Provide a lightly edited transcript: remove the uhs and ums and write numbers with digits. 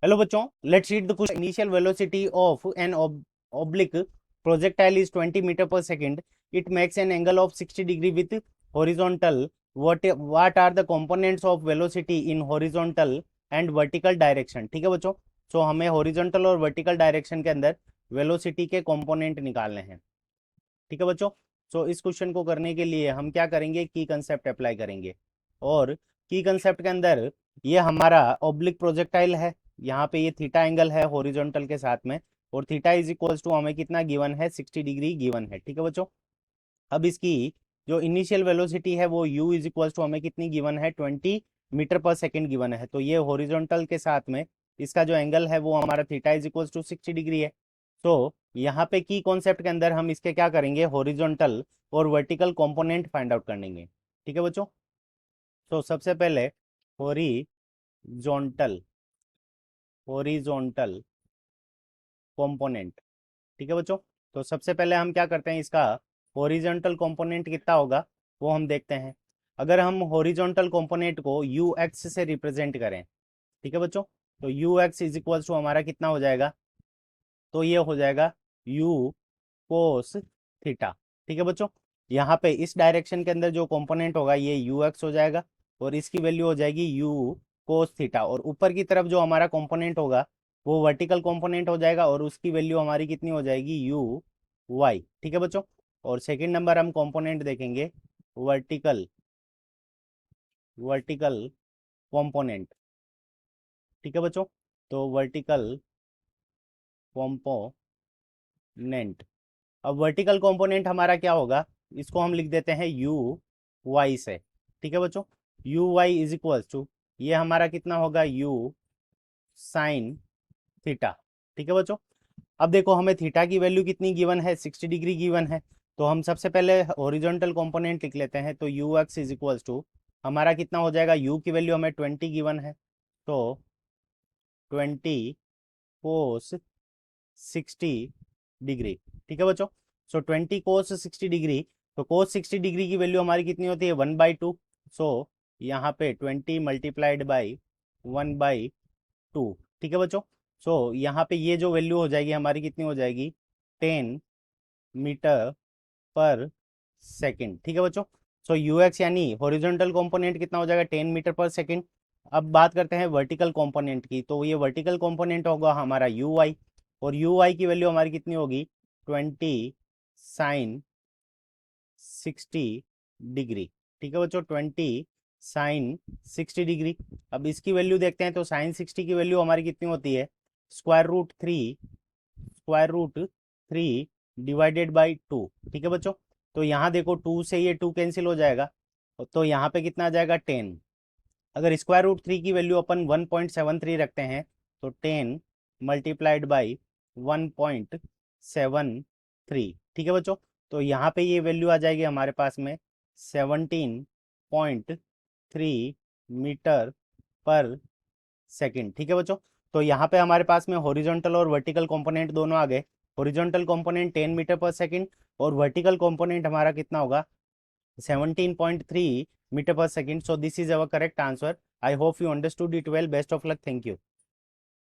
Hello बच्चों, let's read the question. Initial velocity of an oblique projectile is 20 meter per second. It makes an angle of 60 degree with horizontal. What are the components of velocity in horizontal and vertical direction? ठीक है बच्चों, सो हमें horizontal और vertical direction के अंदर velocity के component निकालने हैं। ठीक है बच्चों, सो इस क्वेश्चन को करने के लिए हम क्या करेंगे, की कंसेप्ट अप्लाई करेंगे। और की कंसेप्ट के अंदर ये हमारा ऑब्लिक प्रोजेक्टाइल है, यहाँ पे ये थीटा एंगल है हॉरिजॉन्टल के साथ में, और थीटा इज इक्वल्स टू हमें कितना गिवन है, 60 डिग्री गिवन है। ठीक है बच्चों, अब इसकी जो इनिशियल वेलोसिटी है वो u इज इक्वल्स टू हमें कितनी गिवन है, 20 मीटर पर सेकेंड गिवन है। तो ये हॉरिजॉन्टल के साथ में इसका जो एंगल है वो हमारा theta is equals to 60 degree है। तो यहाँ पे की कॉन्सेप्ट के अंदर हम इसके क्या करेंगे, हॉरिजॉन्टल और वर्टिकल कंपोनेंट फाइंड आउट करेंगे। ठीक है बच्चों, तो सबसे पहले हॉरिजॉन्टल हॉरिजॉन्टल कंपोनेंट। ठीक है बच्चों, तो सबसे पहले हम क्या करते हैं, इसका हॉरिजॉन्टल कंपोनेंट कितना होगा वो हम देखते हैं। अगर हम हॉरिजॉन्टल कंपोनेंट को यू एक्स से रिप्रेजेंट करें, ठीक है बच्चों, तो u x is equals to हमारा कितना हो जाएगा, तो ये हो जाएगा यू कोस थीटा। ठीक है बच्चों, यहाँ पे इस डायरेक्शन के अंदर जो कंपोनेंट होगा ये यू एक्स हो जाएगा, और इसकी वैल्यू हो जाएगी यू कोस थीटा। और ऊपर की तरफ जो हमारा कंपोनेंट होगा वो वर्टिकल कंपोनेंट हो जाएगा, और उसकी वैल्यू हमारी कितनी हो जाएगी, यू वाई। ठीक है बच्चों, और सेकंड नंबर हम कंपोनेंट देखेंगे वर्टिकल वर्टिकल कंपोनेंट। ठीक है बच्चों, तो वर्टिकल कंपोनेंट, अब वर्टिकल कंपोनेंट हमारा क्या होगा, इसको हम लिख देते हैं यू वाई से। ठीक है बच्चों, u y is equals to ये हमारा कितना होगा, यू साइन थीटा। ठीक है बच्चों, अब देखो हमें थीटा की वैल्यू कितनी गिवन है, 60 डिग्री गिवन है। तो हम सबसे पहले हॉरिजॉन्टल कंपोनेंट लिख लेते हैं, तो u x is equals to हमारा कितना हो जाएगा, यू की वैल्यू हमें 20 गिवन है, तो 20 कोस 60 डिग्री। ठीक है बच्चों, सो 20 कोस 60 डिग्री, तो कोस 60 डिग्री की वैल्यू हमारी कितनी होती है, 1/2। सो यहाँ पे 20 मल्टीप्लाइड बाई 1/2। ठीक है बच्चों, सो यहाँ पे ये जो वैल्यू हो जाएगी हमारी कितनी हो जाएगी, 10 मीटर पर सेकेंड। ठीक है बच्चों, सो यू एक्स यानी हॉरिजॉन्टल कंपोनेंट कितना हो जाएगा, 10 मीटर पर सेकेंड। अब बात करते हैं वर्टिकल कंपोनेंट की, तो ये वर्टिकल कंपोनेंट होगा हमारा यू वाई, और यू आई की वैल्यू हमारी कितनी होगी, 20 साइन 60 डिग्री। ठीक है बच्चों, 20 साइन 60 डिग्री। अब इसकी वैल्यू देखते हैं, तो साइन 60 की वैल्यू हमारी कितनी होती है, square root three divided by 2। ठीक है बच्चों, तो यहाँ देखो 2 से ये 2 कैंसिल हो जाएगा, तो यहाँ पे कितना आ जाएगा, 10। अगर स्क्वायर रूट थ्री की वैल्यू अपन 1.73 रखते हैं, तो 10 मल्टीप्लाइड बाई 1.73। ठीक है बच्चों, तो यहाँ पे ये वैल्यू आ जाएगी हमारे पास में 17.3 मीटर पर सेकंड। ठीक है बच्चों, तो यहाँ पे हमारे पास में हॉरिजॉन्टल और वर्टिकल कंपोनेंट दोनों आ गए। हॉरिजॉन्टल कंपोनेंट 10 मीटर पर सेकंड, और वर्टिकल कंपोनेंट हमारा कितना होगा, 17.3 meter per second. So this is our correct answer. I hope you understood it well. Best of luck. Thank you.